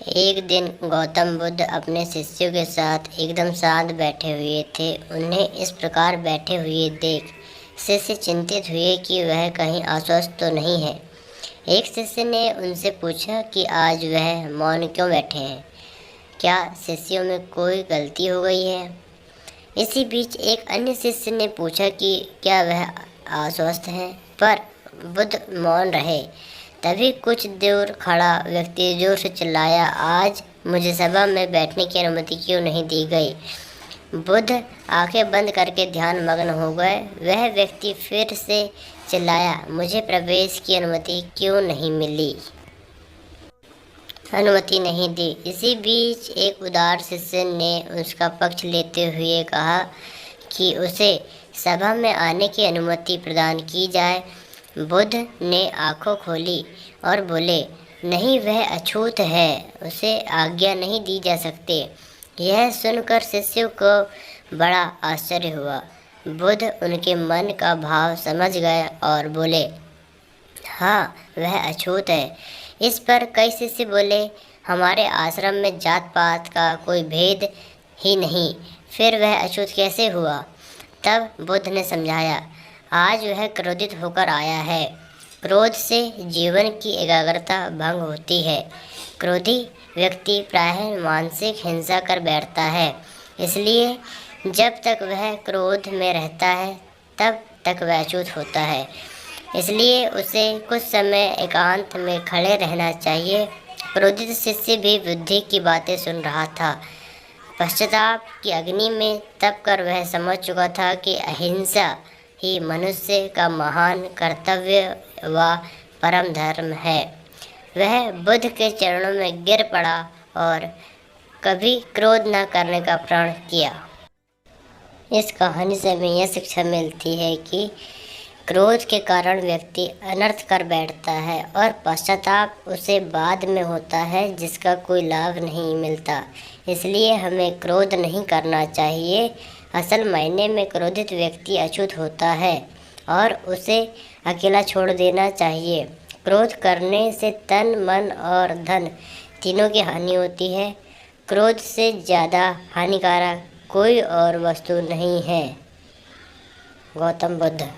एक दिन गौतम बुद्ध अपने शिष्यों के साथ एकदम शांत बैठे हुए थे। उन्हें इस प्रकार बैठे हुए देख शिष्य चिंतित हुए कि वह कहीं अस्वस्थ तो नहीं है। एक शिष्य ने उनसे पूछा कि आज वह मौन क्यों बैठे हैं, क्या शिष्यों में कोई गलती हो गई है। इसी बीच एक अन्य शिष्य ने पूछा कि क्या वह अस्वस्थ हैं, पर बुद्ध मौन रहे। तभी कुछ दूर खड़ा व्यक्ति जोर से चिल्लाया, आज मुझे सभा में बैठने की अनुमति क्यों नहीं दी गई। बुद्ध आंखें बंद करके ध्यान मग्न हो गए। वह व्यक्ति फिर से चिल्लाया, मुझे प्रवेश की अनुमति क्यों नहीं मिली, अनुमति नहीं दी। इसी बीच एक उदार शिष्य ने उसका पक्ष लेते हुए कहा कि उसे सभा में आने की अनुमति प्रदान की जाए। बुद्ध ने आंखें खोली और बोले, नहीं, वह अछूत है, उसे आज्ञा नहीं दी जा सकती। यह सुनकर शिष्यों को बड़ा आश्चर्य हुआ। बुद्ध उनके मन का भाव समझ गए और बोले, हाँ, वह अछूत है। इस पर कई शिष्य बोले, हमारे आश्रम में जात पात का कोई भेद ही नहीं, फिर वह अछूत कैसे हुआ। तब बुद्ध ने समझाया, आज वह क्रोधित होकर आया है। क्रोध से जीवन की एकाग्रता भंग होती है। क्रोधी व्यक्ति प्रायः मानसिक हिंसा कर बैठता है। इसलिए जब तक वह क्रोध में रहता है तब तक वह अछूत होता है। इसलिए उसे कुछ समय एकांत में खड़े रहना चाहिए। क्रोधित शिष्य भी बुद्धि की बातें सुन रहा था। पश्चाताप की अग्नि में तप कर वह समझ चुका था कि अहिंसा ही मनुष्य का महान कर्तव्य व परम धर्म है। वह बुद्ध के चरणों में गिर पड़ा और कभी क्रोध न करने का प्रण किया। इस कहानी से हमें यह शिक्षा मिलती है कि क्रोध के कारण व्यक्ति अनर्थ कर बैठता है और पश्चाताप उसे बाद में होता है, जिसका कोई लाभ नहीं मिलता। इसलिए हमें क्रोध नहीं करना चाहिए। असल मायने में क्रोधित व्यक्ति अछूत होता है और उसे अकेला छोड़ देना चाहिए। क्रोध करने से तन, मन और धन तीनों की हानि होती है। क्रोध से ज़्यादा हानिकारक कोई और वस्तु नहीं है। गौतम बुद्ध।